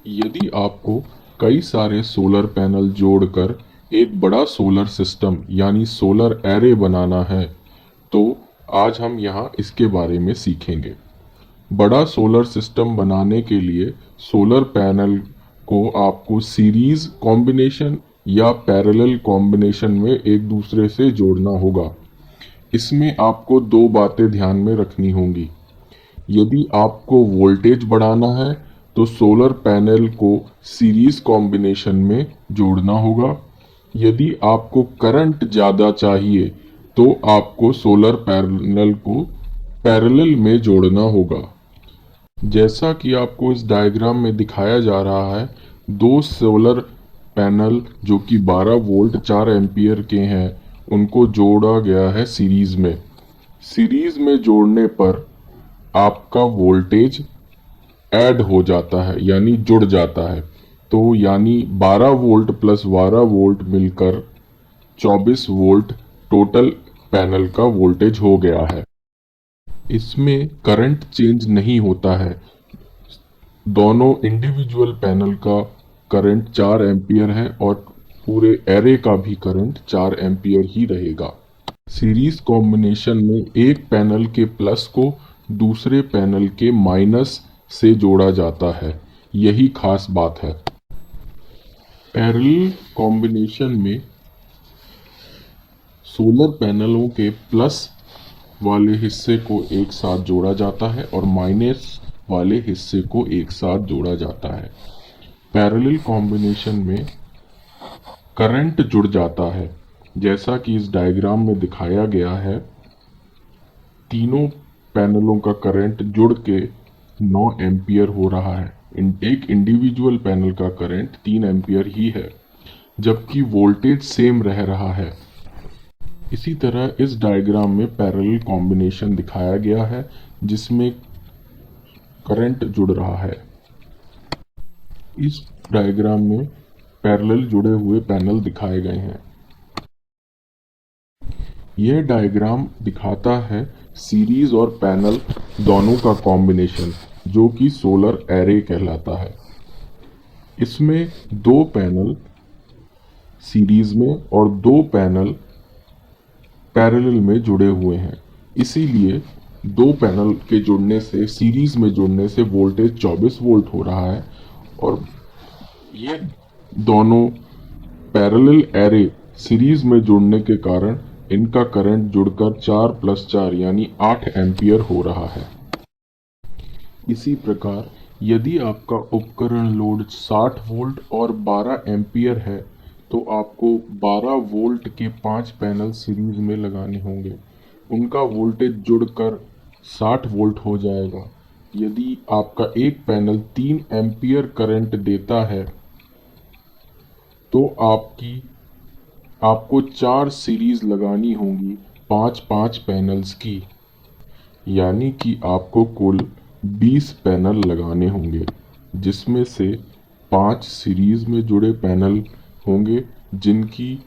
यदि आपको कई सारे सोलर पैनल जोड़कर एक बड़ा सोलर सिस्टम यानी सोलर एरे बनाना है, तो आज हम यहाँ इसके बारे में सीखेंगे। बड़ा सोलर सिस्टम बनाने के लिए सोलर पैनल को आपको सीरीज कॉम्बिनेशन या पैरेलल कॉम्बिनेशन में एक दूसरे से जोड़ना होगा। इसमें आपको दो बातें ध्यान में रखनी होंगी। यदि आपको वोल्टेज बढ़ाना है तो सोलर पैनल को सीरीज कॉम्बिनेशन में जोड़ना होगा। यदि आपको करंट ज़्यादा चाहिए तो आपको सोलर पैनल को पैरेलल में जोड़ना होगा। जैसा कि आपको इस डायग्राम में दिखाया जा रहा है, दो सोलर पैनल जो कि 12 वोल्ट 4 एम्पियर के हैं, उनको जोड़ा गया है सीरीज में। सीरीज में जोड़ने पर आपका वोल्टेज ऐड हो जाता है यानी जुड़ जाता है। तो यानी 12 वोल्ट प्लस 12 वोल्ट मिलकर 24 वोल्ट टोटल पैनल का वोल्टेज हो गया है। इसमें करंट चेंज नहीं होता है। दोनों इंडिविजुअल पैनल का करंट 4 एम्पियर है और पूरे एरे का भी करंट 4 एम्पियर ही रहेगा। सीरीज कॉम्बिनेशन में एक पैनल के प्लस को दूसरे पैनल के माइनस से जोड़ा जाता है, यही खास बात है। पैरेलल कॉम्बिनेशन में सोलर पैनलों के प्लस वाले हिस्से को एक साथ जोड़ा जाता है और माइनस वाले हिस्से को एक साथ जोड़ा जाता है। पैरेलल कॉम्बिनेशन में करंट जुड़ जाता है, जैसा कि इस डायग्राम में दिखाया गया है। तीनों पैनलों का करंट जुड़ के 9 एम्पियर हो रहा है। एक इंडिविजुअल पैनल का करंट 3 एम्पियर ही है, जबकि वोल्टेज सेम रह रहा है। इसी तरह इस डायग्राम में पैरेलल कॉम्बिनेशन दिखाया गया है जिसमें करंट जुड़ रहा है। इस डायग्राम में पैरेलल जुड़े हुए पैनल दिखाए गए हैं। यह डायग्राम दिखाता है सीरीज और पैनल दोनों का कॉम्बिनेशन, जो कि सोलर एरे कहलाता है। इसमें दो पैनल सीरीज में और दो पैनल पैरेलल में जुड़े हुए हैं। इसीलिए दो पैनल के जुड़ने से, सीरीज में जुड़ने से वोल्टेज 24 वोल्ट हो रहा है और ये दोनों पैरेलल एरे सीरीज में जुड़ने के कारण इनका करंट जुड़कर 4 + 4 यानी 8 एम्पियर हो रहा है। इसी प्रकार यदि आपका उपकरण लोड 60 वोल्ट और 12 एम्पियर है तो आपको 12 वोल्ट के 5 पैनल सीरीज में लगाने होंगे। उनका वोल्टेज जुड़कर 60 वोल्ट हो जाएगा। यदि आपका एक पैनल 3 एम्पियर करंट देता है तो आपको 4 सीरीज लगानी होंगी 5-5 पैनल्स की, यानी कि आपको कुल 20 पैनल लगाने होंगे, जिसमें से 5 सीरीज में जुड़े पैनल होंगे जिनकी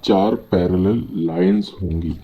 4 पैरेलल लाइंस होंगी।